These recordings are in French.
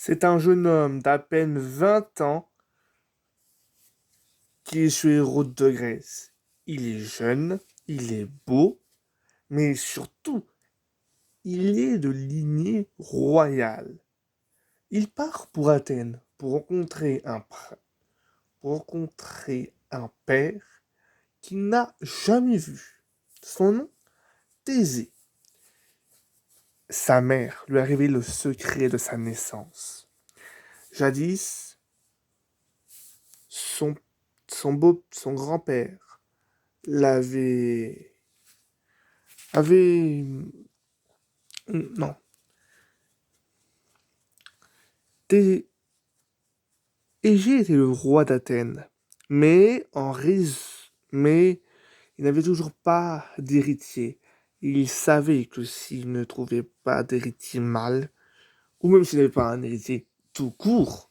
C'est un jeune homme d'à peine 20 ans qui est le héros de Grèce. Il est jeune, il est beau, mais surtout, il est de lignée royale. Il part pour Athènes pour rencontrer un père qu'il n'a jamais vu. Son nom, Thésée. Sa mère lui a révélé le secret de sa naissance. Jadis, son, son grand-père l'avait avait non, Thé- Égée était le roi d'Athènes, mais il n'avait toujours pas d'héritier. Il savait que s'il ne trouvait pas d'héritier mâle, ou même s'il n'avait pas un héritier tout court,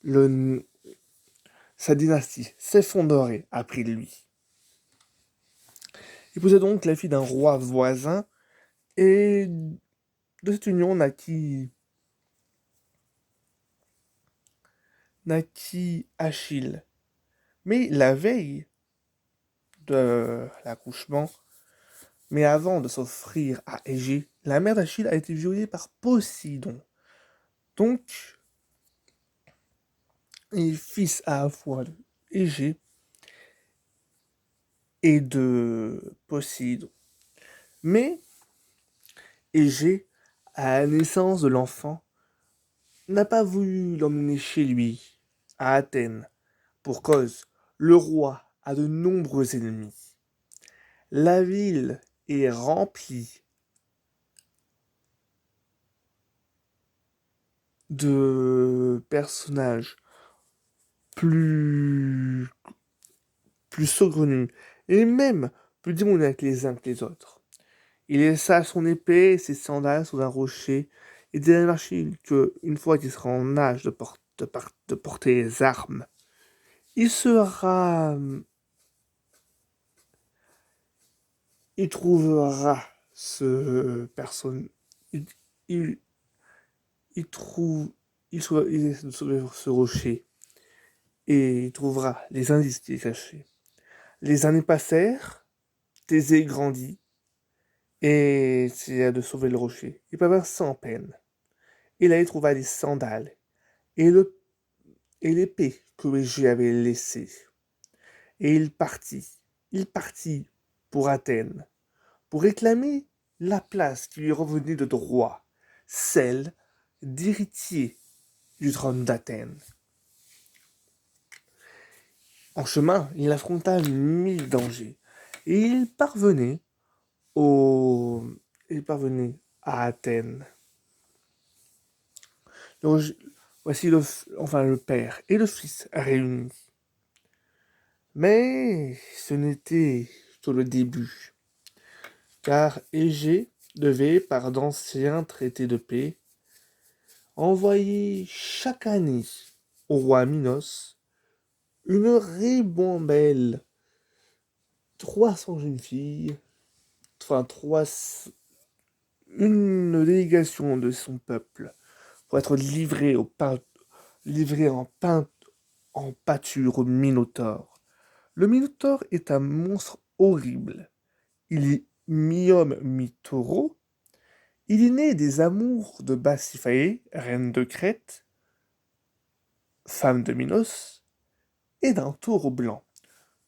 le, sa dynastie s'effondrerait après lui. Il possédait donc la fille d'un roi voisin, et de cette union naquit Achille. Mais la veille de l'accouchement, mais avant de s'offrir à Égée, la mère d'Achille a été violée par Poséidon. Donc, il est fils à la fois de Égée et de Poséidon. Mais Égée, à la naissance de l'enfant, n'a pas voulu l'emmener chez lui, à Athènes, pour cause le roi a de nombreux ennemis. La ville est remplie de personnages plus, plus saugrenus et même plus démoniaques les uns que les autres. Il laissa son épée et ses sandales sous un rocher et dit à Achille que, une fois qu'il sera en âge de porter les armes, il sera. Il trouvera ce personne. Il, il, il trouve. Il essaie de sauver ce rocher et il trouvera les indices qui est caché. Les années passèrent, Thésée grandit et essaya de sauver le rocher. Il parvint sans peine. Il allait trouver les sandales et et l'épée que Égée avait laissée. Et il partit. Il partit pour Athènes, pour réclamer la place qui lui revenait de droit, celle d'héritier du trône d'Athènes. En chemin, il affronta mille dangers, et au... il parvenait à Athènes. Donc, voici le père et le fils réunis. Mais ce n'était que le début, car Égée devait, par d'anciens traités de paix, envoyer chaque année au roi Minos une ribambelle, 300 jeunes filles, enfin une délégation de son peuple, pour être livrée en pâture au Minotaure. Le Minotaure est un monstre horrible. Il est mi-homme, mi-taureau. Il est né des amours de Pasiphaë, reine de Crète, femme de Minos, et d'un taureau blanc.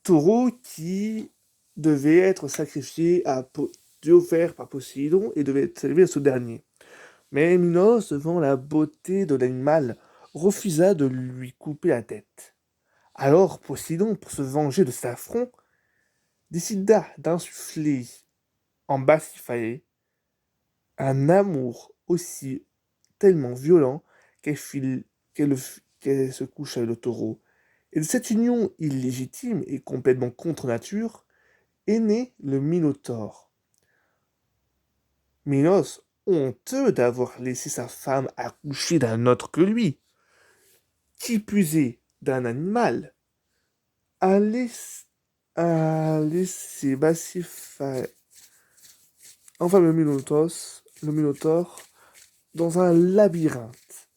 Taureau qui devait être sacrifié à Dieu offert par Poséidon et devait être élevé à ce dernier. Mais Minos, devant la beauté de l'animal, refusa de lui couper la tête. Alors Poséidon, pour se venger de cet affront, décida d'insuffler en Pasiphaë un amour aussi tellement violent qu'elle qu'elle se couche avec le taureau. Et de cette union illégitime et complètement contre nature est né le Minotaure. Minos, honteux d'avoir laissé sa femme accoucher d'un autre que lui, qui plus est d'un animal, a laissé, a laissé enfin le Minotaure, dans un labyrinthe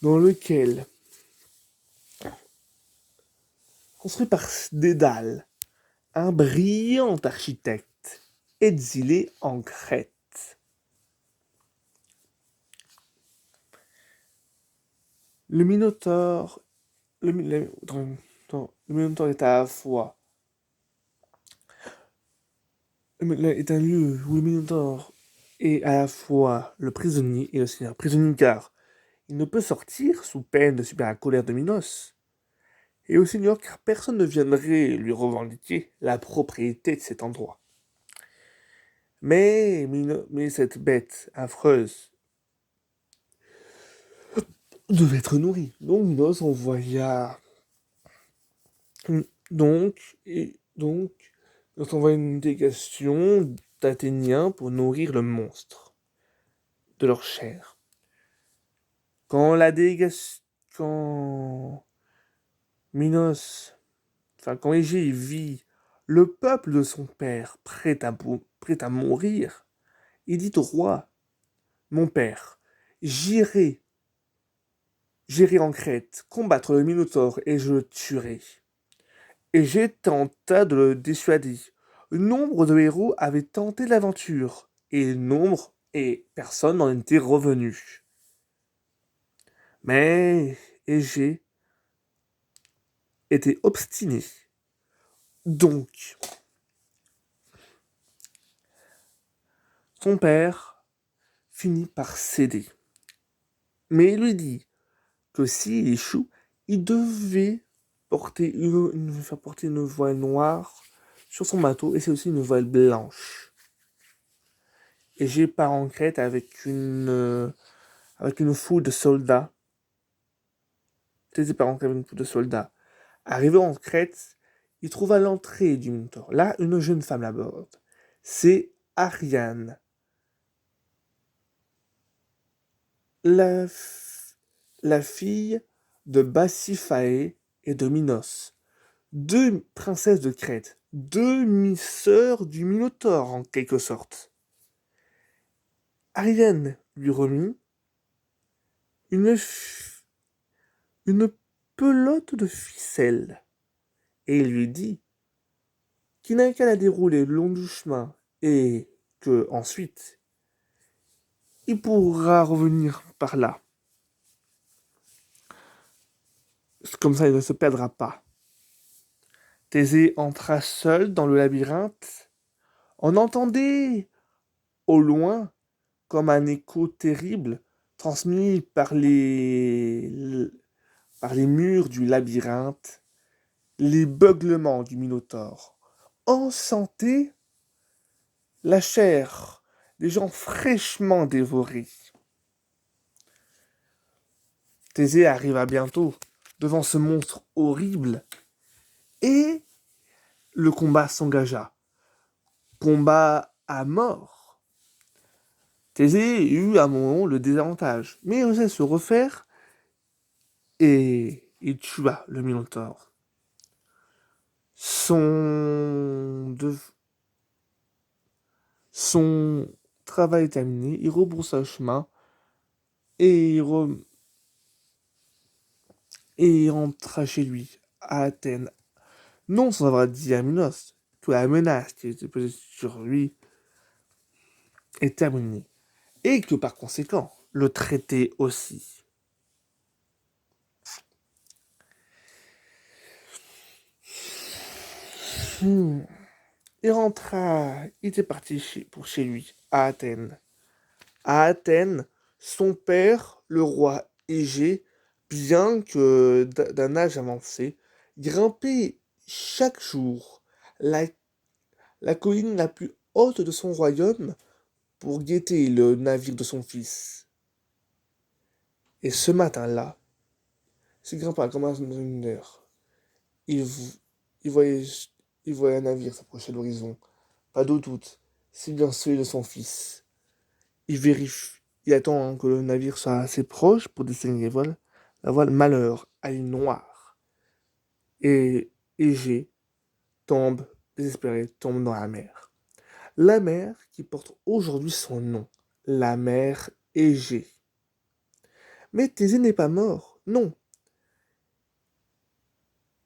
dans lequel, construit par Dédale, un brillant architecte exilé en Crète. Le Minotaure, le Minotaure est à la fois est un lieu où le Minotaure est à la fois le prisonnier et aussi un prisonnier car il ne peut sortir sous peine de subir la colère de Minos. Et aussi New York car personne ne viendrait lui revendiquer la propriété de cet endroit. Mais cette bête affreuse devait être nourrie. Donc Minos envoya Minos envoya une délégation d'Athéniens pour nourrir le monstre de leur chair. Quand Minos, quand Égée vit le peuple de son père prêt à mourir, il dit au roi, mon père, j'irai en Crète, combattre le Minotaure et je le tuerai. Égée tenta de le dissuader. Nombre de héros avaient tenté l'aventure, et personne n'en était revenu. Mais Égée était obstiné. Donc, son père finit par céder. Mais il lui dit que s'il échoue, il devait faire porter une voile noire sur son bateau et c'est aussi une voile blanche. Égée part en Crète avec une foule de soldats. Thésée part en Crète avec une foule de soldats. Arrivé en Crète, il trouve à l'entrée du Minotaure. Là, une jeune femme l'aborde. C'est Ariane. La fille de Basiphae et de Minos. Deux princesses de Crète. Demi-sœurs du Minotaure, en quelque sorte. Ariane lui remit une pelote de ficelle et il lui dit qu'il n'avait qu'à la dérouler le long du chemin et que ensuite il pourra revenir par là. Comme ça, il ne se perdra pas. Thésée entra seul dans le labyrinthe. On entendait au loin, comme un écho terrible, transmis par les murs du labyrinthe, les beuglements du Minotaure. On sentait la chair des gens fraîchement dévorés. Thésée arriva bientôt devant ce monstre horrible et le combat s'engagea. Combat à mort. Thésée eut à un moment le désavantage, mais il osait se refaire et il tua le Minotaure. Son travail terminé, il rebroussa chemin et il rentra chez lui, à Athènes. Non sans avoir dit à Minos que la menace qui était pesée sur lui est terminée. Et que par conséquent, le traité aussi. Il était parti pour chez lui, à Athènes. À Athènes, son père, le roi Égée, bien que d'un âge avancé, grimpait chaque jour la colline la plus haute de son royaume pour guetter le navire de son fils. Et ce matin-là, s'il grimpait comme dans une heure, il voyait un navire s'approcher de l'horizon. Pas de doute, c'est bien celui de son fils. Il vérifie, il attend que le navire soit assez proche pour distinguer les voiles. La voile malheur à une noire. Et Égée tombe, désespéré, tombe dans la mer. La mer qui porte aujourd'hui son nom, la mer Égée. Mais Thésée n'est pas mort, non.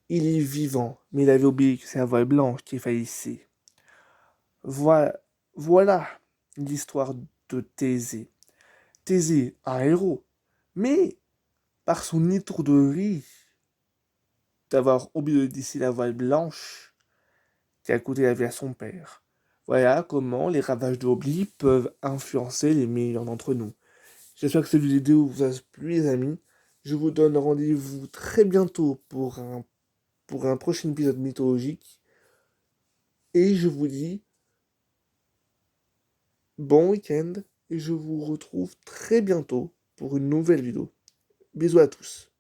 Il est vivant, mais il avait oublié que c'est la voile blanche qui faillissait. Voilà, voilà l'histoire de Thésée. Thésée, un héros, mais par son étourderie d'avoir oublié de dessiner la voile blanche qui a coûté la vie à son père. Voilà comment les ravages de l'oubli peuvent influencer les meilleurs d'entre nous. J'espère que cette vidéo vous a plu, les amis. Je vous donne rendez-vous très bientôt pour un prochain épisode mythologique. Et je vous dis bon week-end et je vous retrouve très bientôt pour une nouvelle vidéo. Bisous à tous.